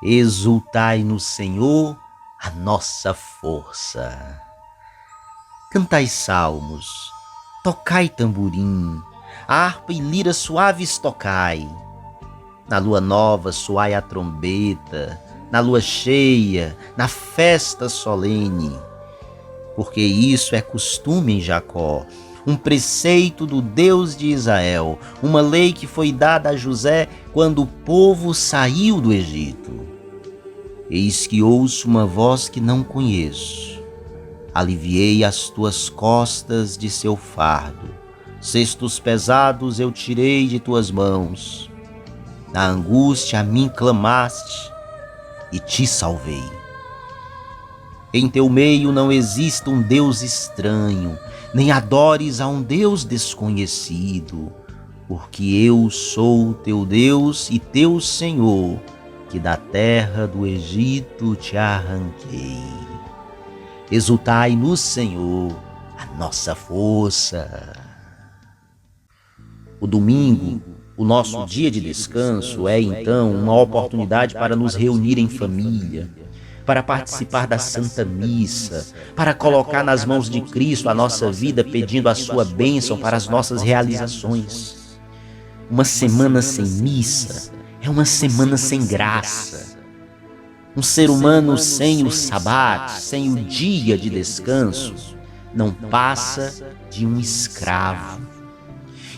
Exultai no Senhor, a nossa força. Cantai salmos, tocai tamborim, a harpa e lira suaves tocai. Na lua nova soai a trombeta, na lua cheia, na festa solene. Porque isso é costume em Jacó, um preceito do Deus de Israel, uma lei que foi dada a José quando o povo saiu do Egito. Eis que ouço uma voz que não conheço. Aliviei as tuas costas de seu fardo. Cestos pesados eu tirei de tuas mãos. Na angústia a mim clamaste e te salvei. Em teu meio não existe um Deus estranho, nem adores a um Deus desconhecido, porque eu sou teu Deus e teu Senhor, que da terra do Egito te arranquei. Exultai no Senhor, a nossa força. O domingo, o nosso dia de descanso, é então uma oportunidade para nos reunir em família, para participar da Santa Missa, para colocar nas mãos de Cristo a nossa vida, pedindo a sua bênção para as nossas realizações. Uma semana sem missa é uma semana sem graça. Um ser humano sem o sabate, sem o dia de descanso, não passa de um escravo.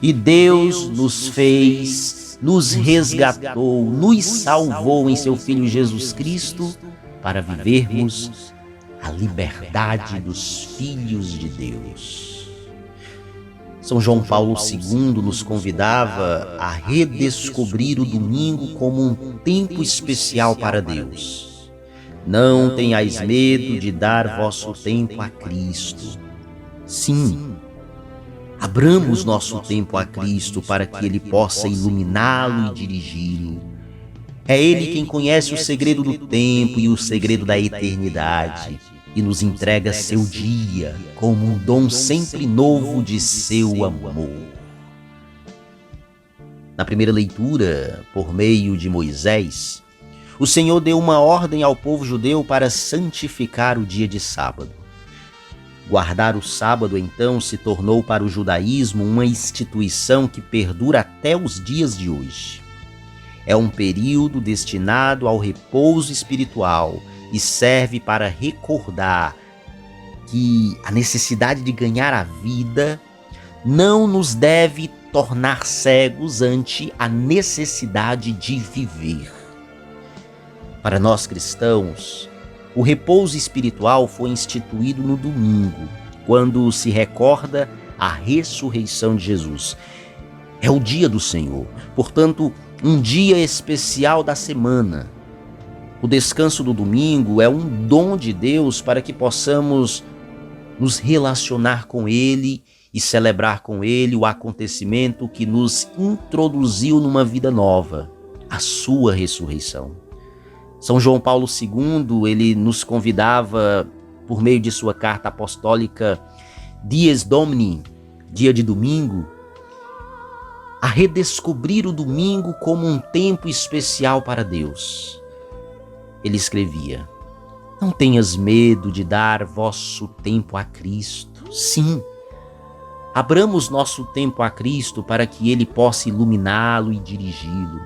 E Deus nos fez, nos resgatou, nos salvou em seu Filho Jesus Cristo para vivermos a liberdade dos filhos de Deus. São João Paulo II nos convidava a redescobrir o domingo como um tempo especial para Deus. Não tenhais medo de dar vosso tempo a Cristo. Sim, abramos nosso tempo a Cristo para que Ele possa iluminá-lo e dirigi-lo. É Ele quem conhece o segredo do tempo e o segredo da eternidade e nos entrega seu dia como um dom sempre novo de seu amor. Na primeira leitura, por meio de Moisés, o Senhor deu uma ordem ao povo judeu para santificar o dia de sábado. Guardar o sábado, então, se tornou para o judaísmo uma instituição que perdura até os dias de hoje. É um período destinado ao repouso espiritual e serve para recordar que a necessidade de ganhar a vida não nos deve tornar cegos ante a necessidade de viver. Para nós cristãos, o repouso espiritual foi instituído no domingo, quando se recorda a ressurreição de Jesus. É o dia do Senhor, portanto, um dia especial da semana. O descanso do domingo é um dom de Deus para que possamos nos relacionar com Ele e celebrar com Ele o acontecimento que nos introduziu numa vida nova, a sua ressurreição. São João Paulo II, ele nos convidava, por meio de sua carta apostólica Dies Domini, dia de domingo, a redescobrir o domingo como um tempo especial para Deus. Ele escrevia: não tenhas medo de dar vosso tempo a Cristo. Sim, abramos nosso tempo a Cristo para que Ele possa iluminá-lo e dirigi-lo.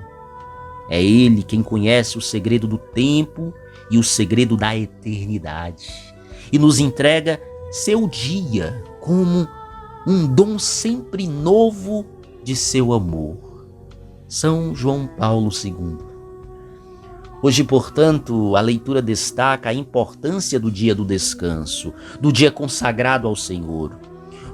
É Ele quem conhece o segredo do tempo e o segredo da eternidade e nos entrega seu dia como um dom sempre novo de seu amor. São João Paulo II. Hoje, portanto, a leitura destaca a importância do dia do descanso, do dia consagrado ao Senhor.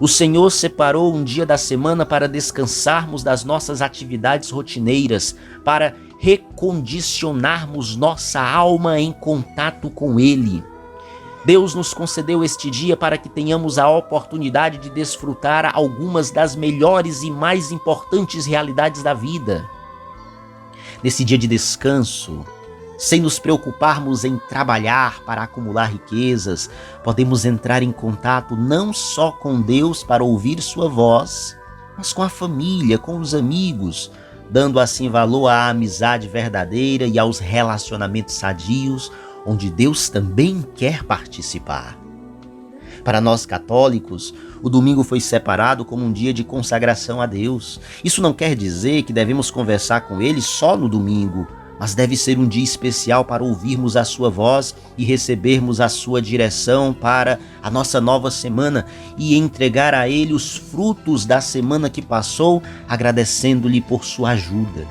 O Senhor separou um dia da semana para descansarmos das nossas atividades rotineiras, para recondicionarmos nossa alma em contato com Ele. Deus nos concedeu este dia para que tenhamos a oportunidade de desfrutar algumas das melhores e mais importantes realidades da vida. Nesse dia de descanso, sem nos preocuparmos em trabalhar para acumular riquezas, podemos entrar em contato não só com Deus para ouvir sua voz, mas com a família, com os amigos, dando assim valor à amizade verdadeira e aos relacionamentos sadios, onde Deus também quer participar. Para nós católicos, o domingo foi separado como um dia de consagração a Deus. Isso não quer dizer que devemos conversar com Ele só no domingo, mas deve ser um dia especial para ouvirmos a sua voz e recebermos a sua direção para a nossa nova semana e entregar a Ele os frutos da semana que passou, agradecendo-lhe por sua ajuda.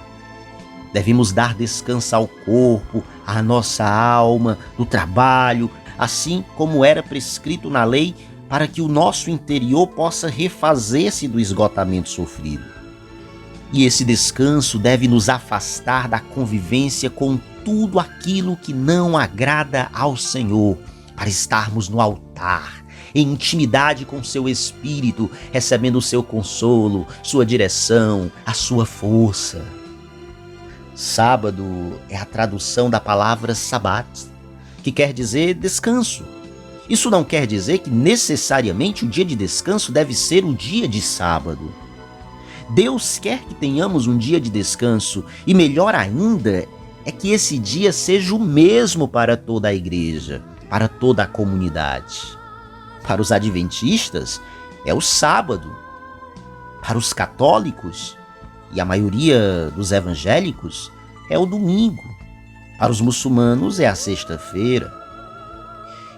Devemos dar descanso ao corpo, à nossa alma, do trabalho, assim como era prescrito na lei, para que o nosso interior possa refazer-se do esgotamento sofrido. E esse descanso deve nos afastar da convivência com tudo aquilo que não agrada ao Senhor, para estarmos no altar, em intimidade com seu Espírito, recebendo o seu consolo, sua direção, a sua força. Sábado é a tradução da palavra sabat, que quer dizer descanso. Isso não quer dizer que necessariamente o dia de descanso deve ser o dia de sábado. Deus quer que tenhamos um dia de descanso e, melhor ainda, é que esse dia seja o mesmo para toda a igreja, para toda a comunidade. Para os adventistas, é o sábado. Para os católicos e a maioria dos evangélicos, é o domingo. Para os muçulmanos, é a sexta-feira.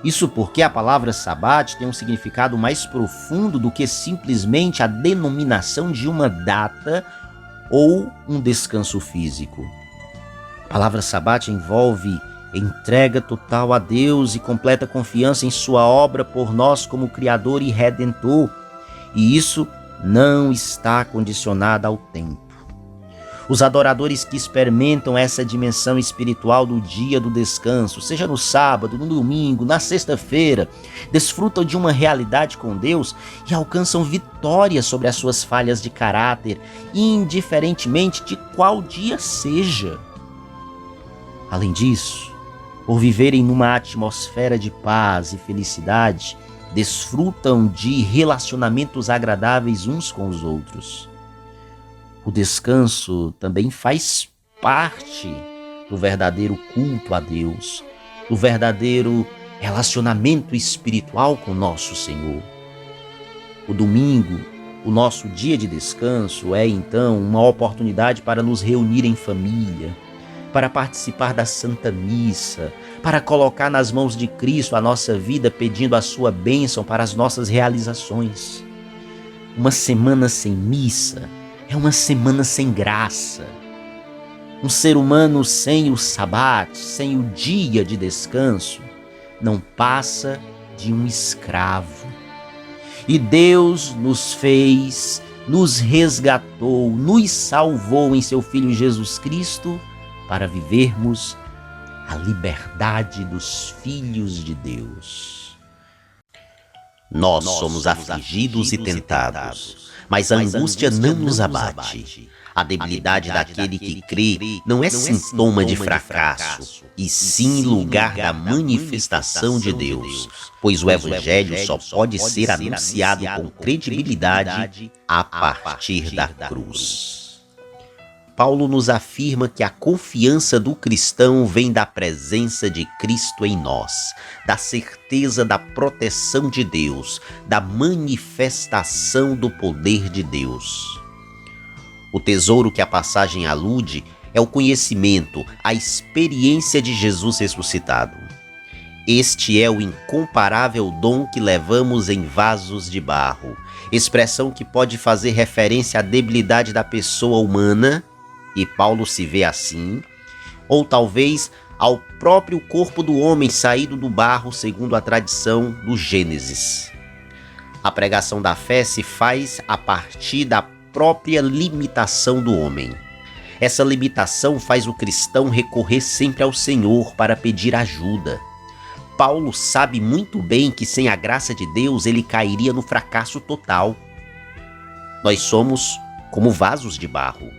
Isso porque a palavra sabat tem um significado mais profundo do que simplesmente a denominação de uma data ou um descanso físico. A palavra sabat envolve entrega total a Deus e completa confiança em sua obra por nós como Criador e Redentor. E isso não está condicionado ao tempo. Os adoradores que experimentam essa dimensão espiritual do dia do descanso, seja no sábado, no domingo, na sexta-feira, desfrutam de uma realidade com Deus e alcançam vitória sobre as suas falhas de caráter, indiferentemente de qual dia seja. Além disso, por viverem numa atmosfera de paz e felicidade, desfrutam de relacionamentos agradáveis uns com os outros. O descanso também faz parte do verdadeiro culto a Deus, do verdadeiro relacionamento espiritual com nosso Senhor. O domingo, o nosso dia de descanso, é então uma oportunidade para nos reunir em família, para participar da Santa Missa, para colocar nas mãos de Cristo a nossa vida pedindo a sua bênção para as nossas realizações. Uma semana sem missa é uma semana sem graça. Um ser humano sem o sabat, sem o dia de descanso, não passa de um escravo. E Deus nos fez, nos resgatou, nos salvou em seu Filho Jesus Cristo para vivermos a liberdade dos filhos de Deus. Nós somos afligidos e tentados, mas a angústia não nos abate. A debilidade daquele que crê não é sintoma de fracasso, e sim lugar da manifestação de Deus, pois o Evangelho só pode ser anunciado com credibilidade a partir da cruz. Paulo nos afirma que a confiança do cristão vem da presença de Cristo em nós, da certeza da proteção de Deus, da manifestação do poder de Deus. O tesouro que a passagem alude é o conhecimento, a experiência de Jesus ressuscitado. Este é o incomparável dom que levamos em vasos de barro, expressão que pode fazer referência à debilidade da pessoa humana, e Paulo se vê assim, ou talvez ao próprio corpo do homem saído do barro segundo a tradição do Gênesis. A pregação da fé se faz a partir da própria limitação do homem. Essa limitação faz o cristão recorrer sempre ao Senhor para pedir ajuda. Paulo sabe muito bem que sem a graça de Deus ele cairia no fracasso total. Nós somos como vasos de barro.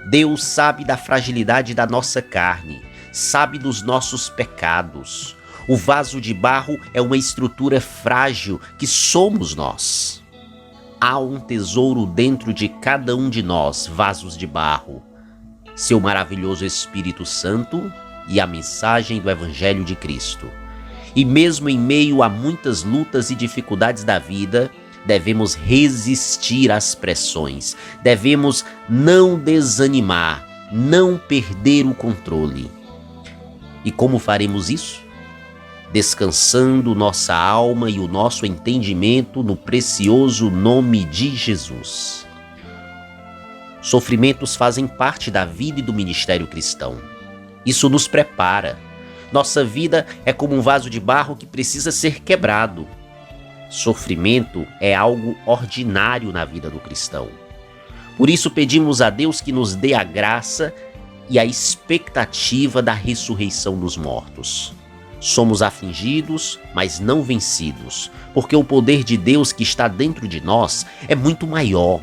Deus sabe da fragilidade da nossa carne, sabe dos nossos pecados. O vaso de barro é uma estrutura frágil que somos nós. Há um tesouro dentro de cada um de nós, vasos de barro. seu maravilhoso Espírito Santo e a mensagem do Evangelho de Cristo. E mesmo em meio a muitas lutas e dificuldades da vida, devemos resistir às pressões, devemos não desanimar, não perder o controle. E como faremos isso? Descansando nossa alma e o nosso entendimento no precioso nome de Jesus. Sofrimentos fazem parte da vida e do ministério cristão. Isso nos prepara. Nossa vida é como um vaso de barro que precisa ser quebrado. Sofrimento é algo ordinário na vida do cristão. Por isso pedimos a Deus que nos dê a graça e a expectativa da ressurreição dos mortos. Somos afligidos, mas não vencidos, porque o poder de Deus que está dentro de nós é muito maior.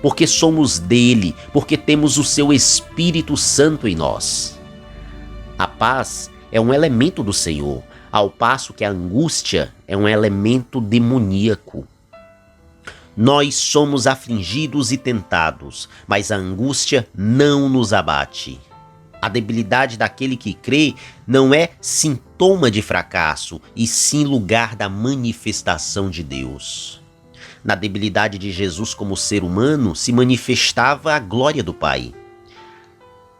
Porque somos dele, porque temos o seu Espírito Santo em nós. A paz é um elemento do Senhor, ao passo que a angústia é um elemento demoníaco. Nós somos afligidos e tentados, mas a angústia não nos abate. A debilidade daquele que crê não é sintoma de fracasso, e sim lugar da manifestação de Deus. Na debilidade de Jesus como ser humano se manifestava a glória do Pai.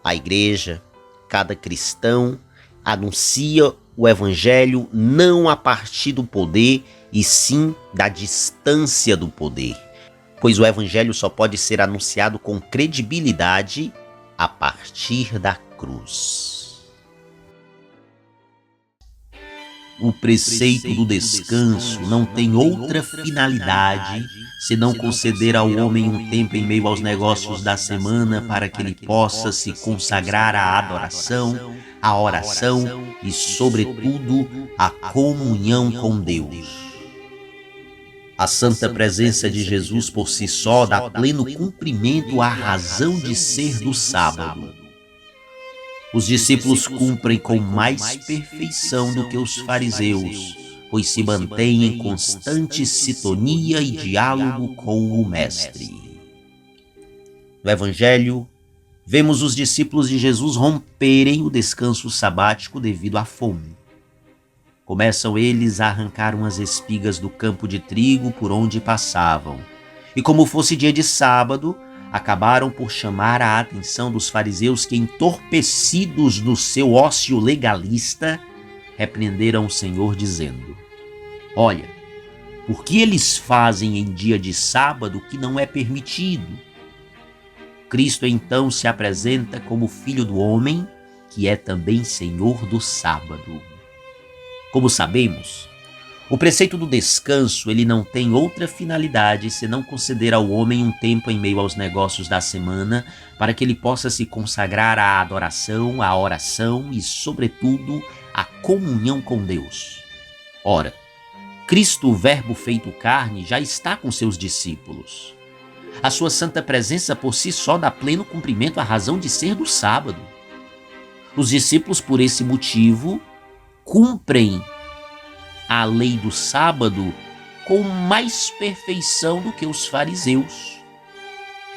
A igreja, cada cristão, anuncia o Evangelho não a partir do poder, e sim da distância do poder, pois o Evangelho só pode ser anunciado com credibilidade a partir da cruz. O preceito do descanso não tem outra finalidade senão conceder ao homem um tempo em meio aos negócios da semana para que ele possa se consagrar à adoração, à oração e, sobretudo, à comunhão com Deus. A santa presença de Jesus por si só dá pleno cumprimento à razão de ser do sábado. Os discípulos cumprem com mais perfeição do que os fariseus, pois se mantêm em constante sintonia e diálogo com o Mestre. No Evangelho, vemos os discípulos de Jesus romperem o descanso sabático devido à fome. Começam eles a arrancar umas espigas do campo de trigo por onde passavam, e como fosse dia de sábado, acabaram por chamar a atenção dos fariseus que, entorpecidos no seu ócio legalista, repreenderam o Senhor dizendo: olha, por que eles fazem em dia de sábado o que não é permitido? Cristo então se apresenta como Filho do Homem, que é também Senhor do sábado. Como sabemos, o preceito do descanso ele não tem outra finalidade senão conceder ao homem um tempo em meio aos negócios da semana para que ele possa se consagrar à adoração, à oração e, sobretudo, à comunhão com Deus. Ora, Cristo, o Verbo feito carne, já está com seus discípulos. A sua santa presença por si só dá pleno cumprimento à razão de ser do sábado. Os discípulos, por esse motivo, cumprem a lei do sábado com mais perfeição do que os fariseus.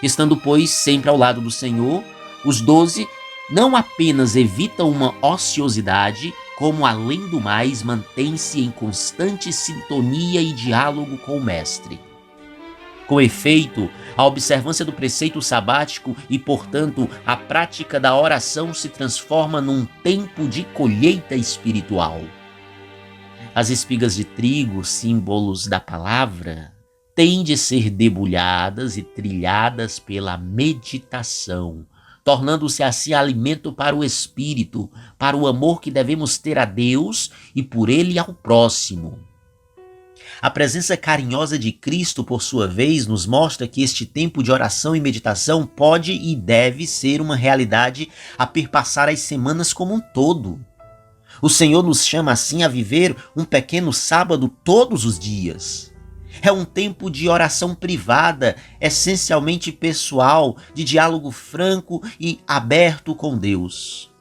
Estando, pois, sempre ao lado do Senhor, os 12 não apenas evitam uma ociosidade, como, além do mais, mantêm-se em constante sintonia e diálogo com o Mestre. Com efeito, a observância do preceito sabático e, portanto, a prática da oração se transforma num tempo de colheita espiritual. As espigas de trigo, símbolos da palavra, têm de ser debulhadas e trilhadas pela meditação, tornando-se assim alimento para o espírito, para o amor que devemos ter a Deus e por ele ao próximo. A presença carinhosa de Cristo, por sua vez, nos mostra que este tempo de oração e meditação pode e deve ser uma realidade a perpassar as semanas como um todo. O Senhor nos chama assim a viver um pequeno sábado todos os dias. É um tempo de oração privada, essencialmente pessoal, de diálogo franco e aberto com Deus.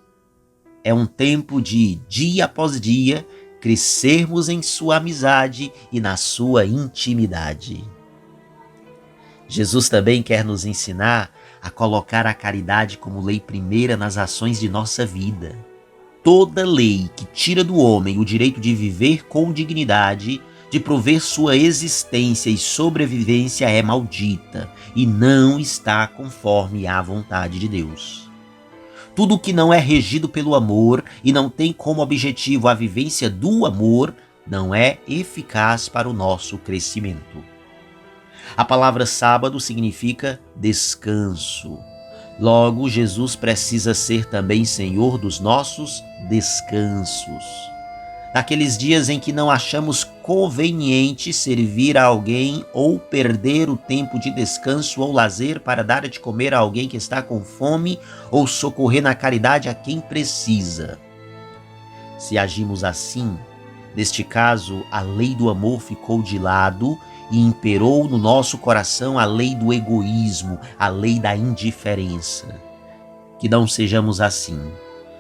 É um tempo de, dia após dia, crescermos em sua amizade e na sua intimidade. Jesus também quer nos ensinar a colocar a caridade como lei primeira nas ações de nossa vida. Toda lei que tira do homem o direito de viver com dignidade, de prover sua existência e sobrevivência é maldita e não está conforme à vontade de Deus. Tudo que não é regido pelo amor e não tem como objetivo a vivência do amor não é eficaz para o nosso crescimento. A palavra sábado significa descanso. Logo, Jesus precisa ser também Senhor dos nossos descansos. Naqueles dias em que não achamos conveniente servir a alguém ou perder o tempo de descanso ou lazer para dar de comer a alguém que está com fome ou socorrer na caridade a quem precisa. Se agimos assim, neste caso, a lei do amor ficou de lado e imperou no nosso coração a lei do egoísmo, a lei da indiferença. Que não sejamos assim.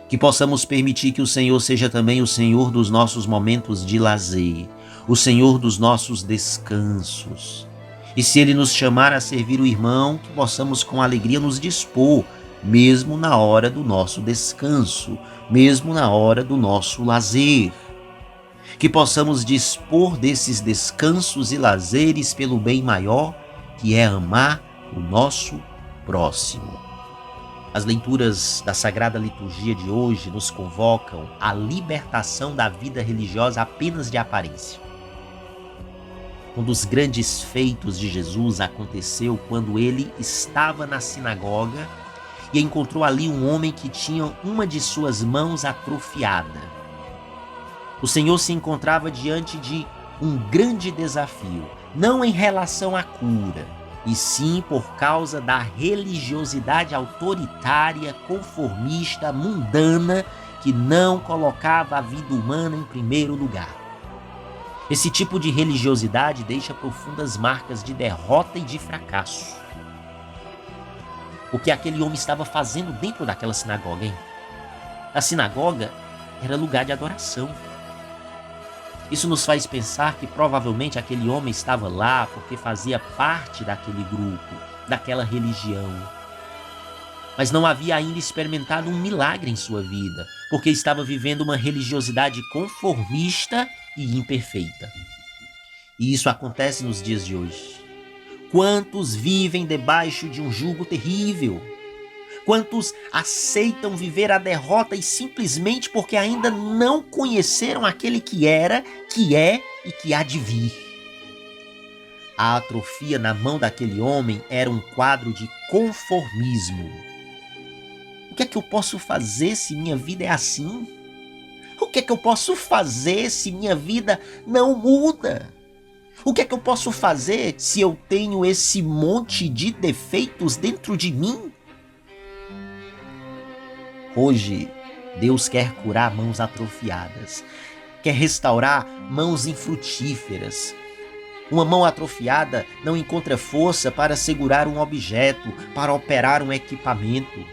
Que possamos permitir que o Senhor seja também o Senhor dos nossos momentos de lazer, o Senhor dos nossos descansos. E se Ele nos chamar a servir o irmão, que possamos com alegria nos dispor, mesmo na hora do nosso descanso, mesmo na hora do nosso lazer. Que possamos dispor desses descansos e lazeres pelo bem maior, que é amar o nosso próximo. As leituras da Sagrada Liturgia de hoje nos convocam à libertação da vida religiosa apenas de aparência. Um dos grandes feitos de Jesus aconteceu quando ele estava na sinagoga e encontrou ali um homem que tinha uma de suas mãos atrofiada. O Senhor se encontrava diante de um grande desafio, não em relação à cura, e sim por causa da religiosidade autoritária, conformista, mundana, que não colocava a vida humana em primeiro lugar. Esse tipo de religiosidade deixa profundas marcas de derrota e de fracasso. O que aquele homem estava fazendo dentro daquela sinagoga, hein? A sinagoga era lugar de adoração. Isso nos faz pensar que provavelmente aquele homem estava lá porque fazia parte daquele grupo, daquela religião. Mas não havia ainda experimentado um milagre em sua vida, porque estava vivendo uma religiosidade conformista e imperfeita. E isso acontece nos dias de hoje. Quantos vivem debaixo de um jugo terrível? Quantos aceitam viver a derrota e simplesmente porque ainda não conheceram aquele que era, que é e que há de vir? A atrofia na mão daquele homem era um quadro de conformismo. O que é que eu posso fazer se minha vida é assim? O que é que eu posso fazer se minha vida não muda? O que é que eu posso fazer se eu tenho esse monte de defeitos dentro de mim? Hoje, Deus quer curar mãos atrofiadas, quer restaurar mãos infrutíferas. Uma mão atrofiada não encontra força para segurar um objeto, para operar um equipamento.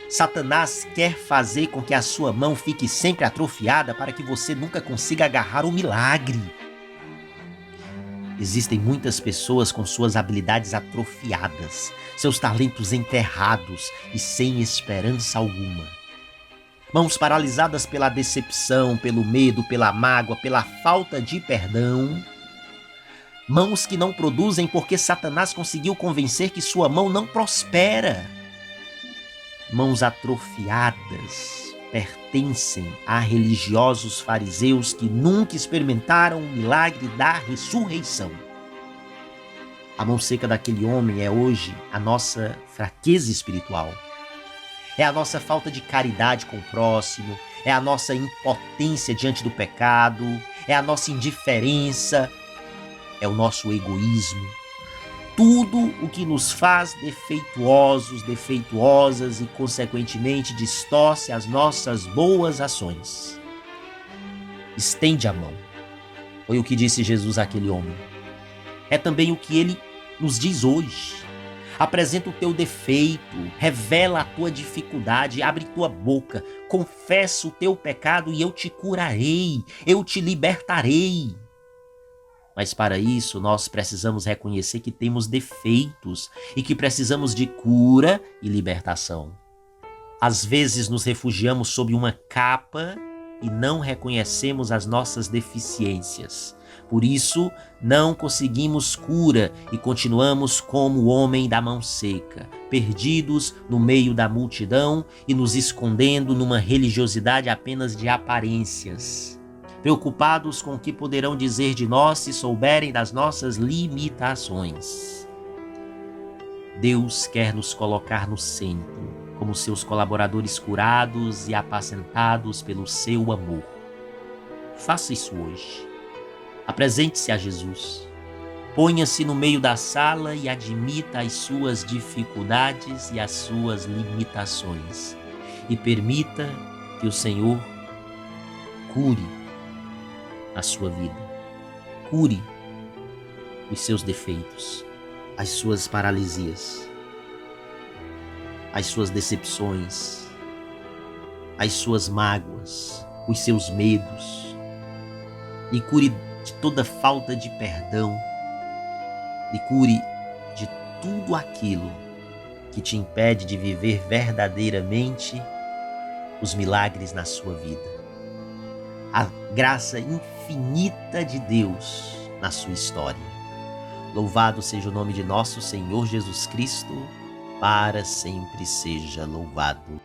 Satanás quer fazer com que a sua mão fique sempre atrofiada para que você nunca consiga agarrar um milagre. Existem muitas pessoas com suas habilidades atrofiadas, seus talentos enterrados e sem esperança alguma. Mãos paralisadas pela decepção, pelo medo, pela mágoa, pela falta de perdão. Mãos que não produzem porque Satanás conseguiu convencer que sua mão não prospera. Mãos atrofiadas pertencem a religiosos fariseus que nunca experimentaram o milagre da ressurreição. A mão seca daquele homem é hoje a nossa fraqueza espiritual. É a nossa falta de caridade com o próximo, é a nossa impotência diante do pecado, é a nossa indiferença, é o nosso egoísmo. Tudo o que nos faz defeituosos, defeituosas e, consequentemente, distorce as nossas boas ações. Estende a mão. Foi o que disse Jesus àquele homem. É também o que ele nos diz hoje. Apresenta o teu defeito, revela a tua dificuldade, abre tua boca, confessa o teu pecado e eu te curarei, eu te libertarei. Mas para isso, nós precisamos reconhecer que temos defeitos e que precisamos de cura e libertação. Às vezes nos refugiamos sob uma capa e não reconhecemos as nossas deficiências. Por isso, não conseguimos cura e continuamos como o homem da mão seca, perdidos no meio da multidão e nos escondendo numa religiosidade apenas de aparências. Preocupados com o que poderão dizer de nós se souberem das nossas limitações. Deus quer nos colocar no centro, como seus colaboradores curados e apacentados pelo seu amor. Faça isso hoje. Apresente-se a Jesus. Ponha-se no meio da sala e admita as suas dificuldades e as suas limitações. E permita que o Senhor cure a sua vida. Cure os seus defeitos, as suas paralisias, as suas decepções, as suas mágoas, os seus medos. E cure de toda falta de perdão. E cure de tudo aquilo que te impede de viver verdadeiramente os milagres na sua vida. A graça infinita de Deus na sua história. Louvado seja o nome de nosso Senhor Jesus Cristo, para sempre seja louvado.